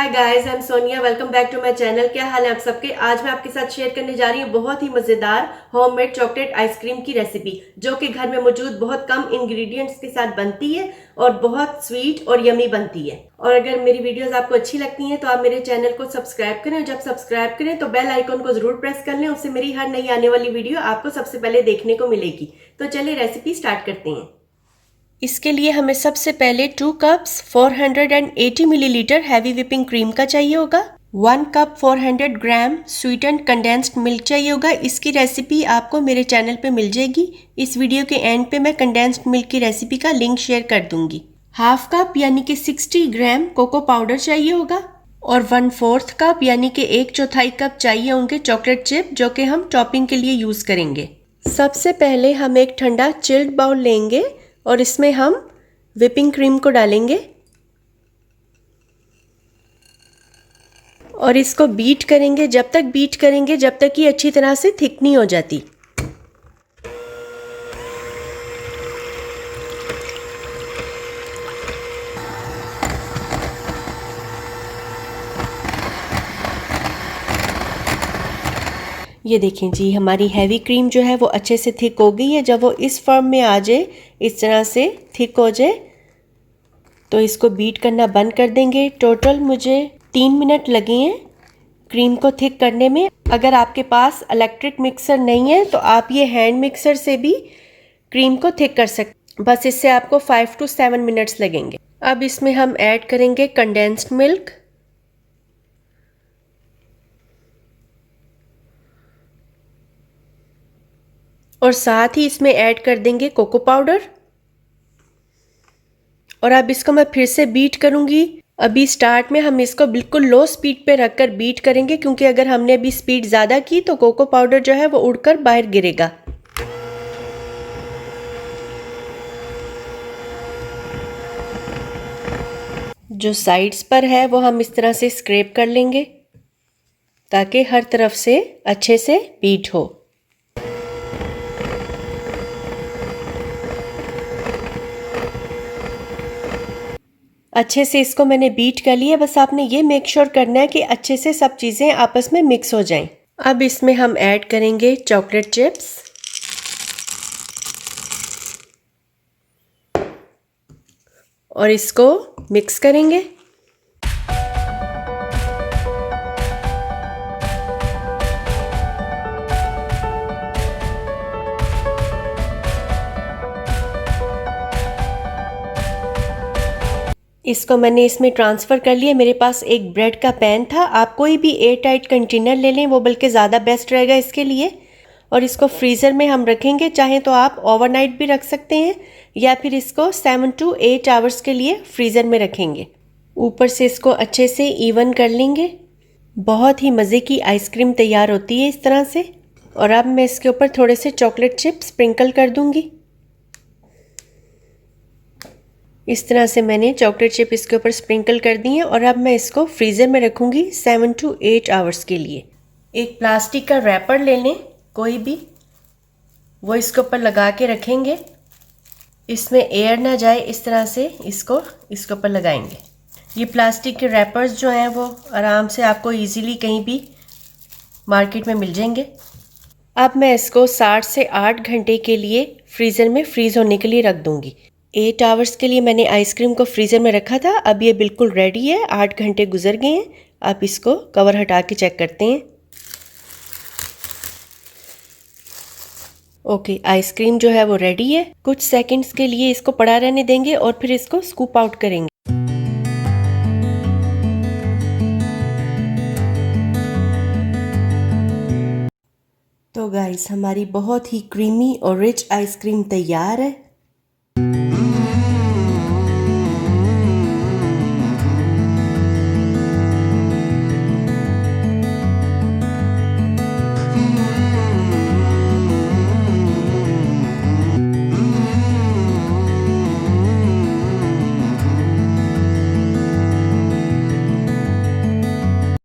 Hi guys, I am Sonia. Welcome back to my channel. क्या हाल है आप सबके। आज मैं आपके साथ शेयर करने जा रही हूँ बहुत ही मजेदार होममेड चॉकलेट आइसक्रीम की रेसिपी, जो कि घर में मौजूद बहुत कम इंग्रेडिएंट्स के साथ बनती है और बहुत स्वीट और यमी बनती है। और अगर मेरी वीडियोस आपको अच्छी लगती हैं तो आप मेरे चैनल को सब्सक्राइब करें। जब सब्सक्राइब करें तो बेल आइकन को जरूर प्रेस कर लें, उससे मेरी हर नई आने वाली वीडियो आपको सबसे पहले देखने को मिलेगी। तो चलिए रेसिपी स्टार्ट करते हैं। इसके लिए हमें सबसे पहले 2 cups 480 millilitre heavy whipping cream का चाहिए होगा। 1 कप 400 ग्राम स्वीटेंड कंडेंस्ड मिल्क चाहिए होगा। इसकी रेसिपी आपको मेरे चैनल पे मिल जाएगी। इस वीडियो के एंड पे मैं कंडेंस्ड मिल्क की रेसिपी का लिंक शेयर कर दूंगी। हाफ कप यानी कि 60 ग्राम कोको पाउडर चाहिए होगा और 1/4 कप यानी कि 1/4 कप चाहिए होंगे चॉकलेट चिप, जो कि हम टॉपिंग के लिए यूज करेंगे। सबसे पहले हम एक ठंडा चिल्ड बाउल लेंगे और इसमें हम व्हिपिंग क्रीम को डालेंगे और इसको बीट करेंगे। जब तक बीट करेंगे जब तक ये अच्छी तरह से थिक नहीं हो जाती। ये देखें जी, हमारी हैवी क्रीम जो है वो अच्छे से थिक हो गई है। जब वो इस फॉर्म में आ जाए, इस तरह से थिक हो जाए, तो इसको बीट करना बंद कर देंगे। टोटल मुझे 3 मिनट लगे हैं क्रीम को थिक करने में। अगर आपके पास इलेक्ट्रिक मिक्सर नहीं है तो आप ये हैंड मिक्सर से भी क्रीम को थिक कर सकते। बस इससे आपको 5 to 7 मिनट्स लगेंगे। अब इसमें हम ऐड करेंगे कंडेंस्ड मिल्क और साथ ही इसमें ऐड कर देंगे कोको पाउडर। और अब इसको मैं फिर से बीट करूंगी। अभी स्टार्ट में हम इसको बिल्कुल लो स्पीड पे रखकर बीट करेंगे, क्योंकि अगर हमने अभी स्पीड ज़्यादा की तो कोको पाउडर जो है वो उड़कर बाहर गिरेगा। जो साइड्स पर है वो हम इस तरह से स्क्रैप कर लेंगे ताकि हर तरफ से अच्छे से बीट हो। अच्छे से इसको मैंने बीट कर लिया। बस आपने ये मेक श्योर करना है कि अच्छे से सब चीज़ें आपस में मिक्स हो जाएं। अब इसमें हम ऐड करेंगे चॉकलेट चिप्स और इसको मिक्स करेंगे। इसको मैंने इसमें ट्रांसफ़र कर लिया। मेरे पास एक ब्रेड का पैन था। आप कोई भी एयर टाइट कंटेनर ले लें, वो बल्कि ज़्यादा बेस्ट रहेगा इसके लिए। और इसको फ्रीज़र में हम रखेंगे। चाहें तो आप ओवरनाइट भी रख सकते हैं या फिर इसको 7 to 8 आवर्स के लिए फ्रीज़र में रखेंगे। ऊपर से इसको अच्छे से इवन कर लेंगे। बहुत ही मज़े की आइसक्रीम तैयार होती है इस तरह से। और अब मैं इसके ऊपर थोड़े से चॉकलेट चिप स्प्रिंकल कर दूंगी। इस तरह से मैंने चॉकलेट चिप इसके ऊपर स्प्रिंकल कर दी है। और अब मैं इसको फ्रीज़र में रखूँगी 7 to 8 आवर्स के लिए। एक प्लास्टिक का रैपर ले लें कोई भी, वो इसके ऊपर लगा के रखेंगे। इसमें एयर ना जाए, इस तरह से इसको इसके ऊपर लगाएंगे। ये प्लास्टिक के रैपर्स जो हैं वो आराम से आपको इजीली कहीं भी मार्केट में मिल जाएंगे। अब मैं इसको 7 से 8 घंटे के लिए फ्रीज़र में फ्रीज़ होने के लिए रख दूँगी। 8 आवर्स के लिए मैंने आइसक्रीम को फ्रीज़र में रखा था। अब ये बिल्कुल रेडी है। 8 घंटे गुजर गए हैं। आप इसको कवर हटा के चेक करते हैं। ओके, आइसक्रीम जो है वो रेडी है। कुछ सेकंड्स के लिए इसको पड़ा रहने देंगे और फिर इसको स्कूप आउट करेंगे। तो गाइस, हमारी बहुत ही क्रीमी और रिच आइसक्रीम तैयार है।